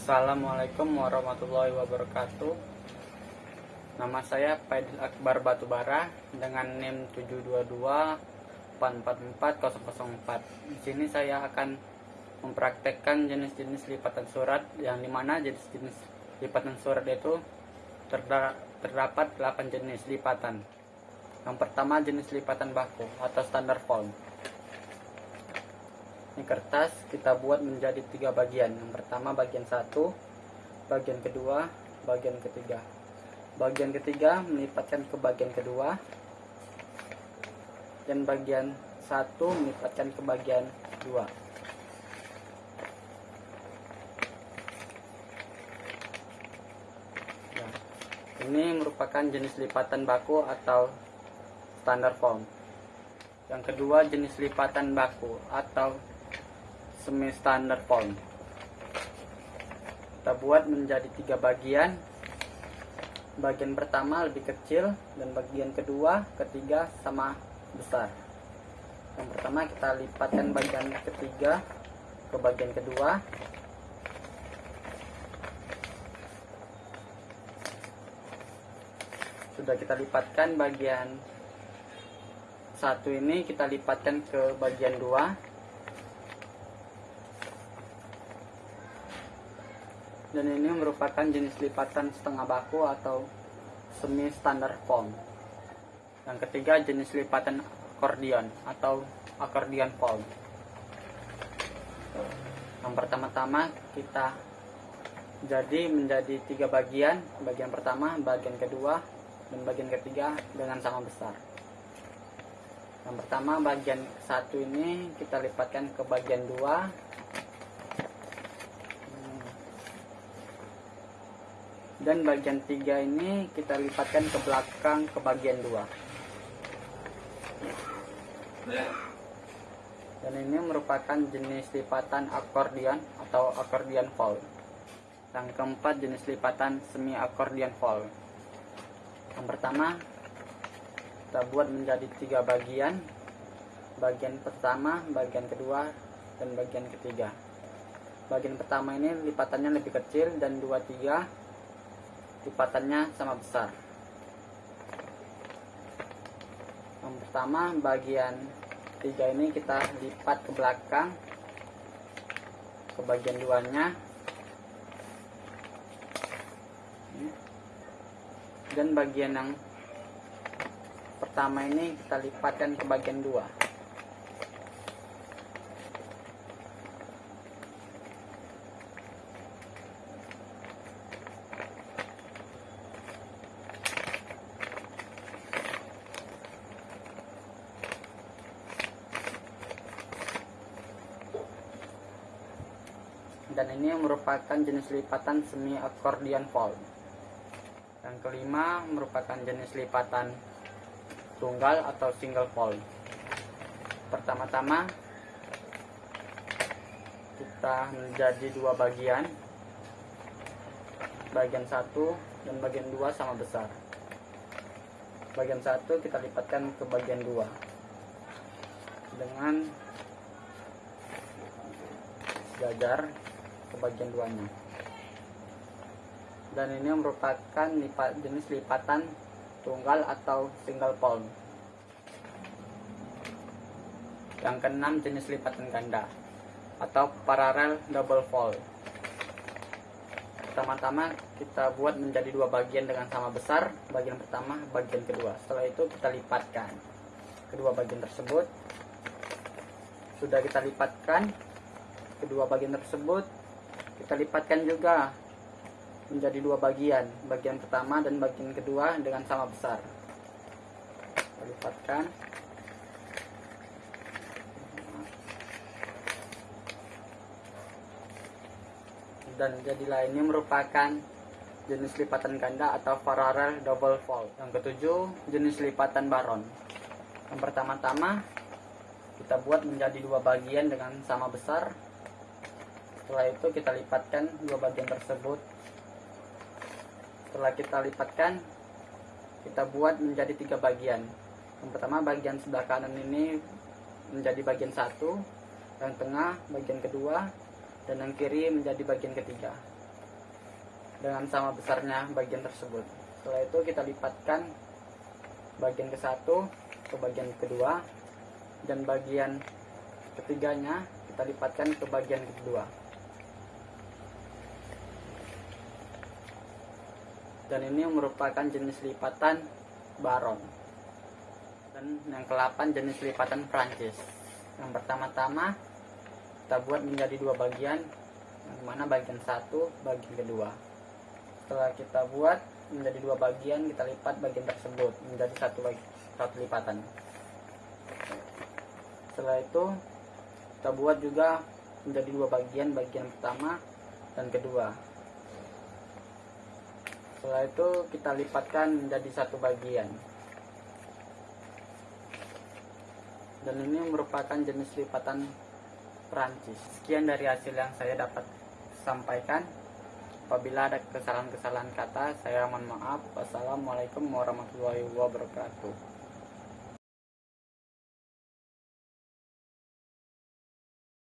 Assalamualaikum warahmatullahi wabarakatuh. Nama saya Faidil Akbar Batubara dengan NIM 722844004. Di sini saya akan mempraktekkan jenis-jenis lipatan surat, yang dimana jenis-jenis lipatan surat itu terdapat 8 jenis lipatan. Yang pertama, jenis lipatan baku atau standar fold. Ini kertas kita buat menjadi 3 bagian. Yang pertama bagian 1, bagian kedua, bagian ketiga. Bagian ketiga melipatkan ke bagian kedua, dan bagian 1 melipatkan ke bagian 2. Nah, ini merupakan jenis lipatan baku atau standar fold. Yang kedua, jenis lipatan baku atau semi standar fold. Kita buat menjadi 3 bagian. Bagian pertama lebih kecil dan bagian kedua, ketiga sama besar. Yang pertama kita lipatkan bagian ketiga ke bagian kedua. Sudah kita lipatkan bagian 1 ini, kita lipatkan ke bagian 2. Dan ini merupakan jenis lipatan setengah baku atau semi standar fold. Yang ketiga, jenis lipatan akordion atau akordion fold. Yang pertama-tama kita menjadi 3 bagian. Bagian pertama, bagian kedua, dan bagian ketiga dengan sama besar. Yang pertama, bagian 1 ini kita lipatkan ke bagian 2. Dan bagian 3 ini kita lipatkan ke belakang ke bagian 2. Dan ini merupakan jenis lipatan akordion atau akordion fold. Yang keempat, jenis lipatan semi akordion fold. Yang pertama kita buat menjadi 3 bagian. Bagian pertama, bagian kedua, dan bagian ketiga. Bagian pertama ini lipatannya lebih kecil, dan 2, 3 lipatannya sama besar. Yang pertama, bagian 3 ini kita lipat ke belakang ke bagian 2-nya, dan bagian yang pertama ini kita lipatkan ke bagian 2. Dan ini merupakan jenis lipatan semi akordion fold. Yang kelima merupakan jenis lipatan tunggal atau single fold. Pertama-tama kita menjadi 2 bagian. Bagian 1 dan bagian 2 sama besar. Bagian 1 kita lipatkan ke bagian 2 dengan sejajar ke bagian 2-nya. Dan ini merupakan jenis lipatan tunggal atau single fold. Yang keenam, jenis lipatan ganda atau parallel double fold. Pertama-tama kita buat menjadi 2 bagian dengan sama besar. Bagian pertama, bagian kedua. Setelah itu kita lipatkan kedua bagian tersebut. Sudah kita lipatkan kedua bagian tersebut, kita lipatkan juga menjadi 2 bagian. Bagian pertama dan bagian kedua dengan sama besar. Kita lipatkan. Dan jadilah ini merupakan jenis lipatan ganda atau parallel double fold. Yang ketujuh, jenis lipatan baron. Yang pertama-tama kita buat menjadi 2 bagian dengan sama besar. Setelah itu kita lipatkan 2 bagian tersebut. Setelah kita lipatkan, kita buat menjadi 3 bagian. Yang pertama, bagian sebelah kanan ini menjadi bagian 1, yang tengah bagian kedua, dan yang kiri menjadi bagian ketiga. dengan sama besarnya bagian tersebut. Setelah itu kita lipatkan bagian ke satu ke bagian kedua, dan bagian ketiganya kita lipatkan ke bagian kedua. Dan ini merupakan jenis lipatan baron. Dan yang ke-8 jenis lipatan Prancis. Yang pertama-tama kita buat menjadi dua bagian, yang mana bagian satu, bagian kedua. Setelah kita buat menjadi dua bagian, kita lipat bagian tersebut menjadi satu lipatan. Setelah itu kita buat juga menjadi dua bagian, bagian pertama dan kedua. Setelah itu kita lipatkan menjadi satu bagian. Dan ini merupakan jenis lipatan Prancis. Sekian dari hasil yang saya dapat sampaikan. Apabila ada kesalahan-kesalahan kata, saya mohon maaf. Wassalamualaikum warahmatullahi wabarakatuh.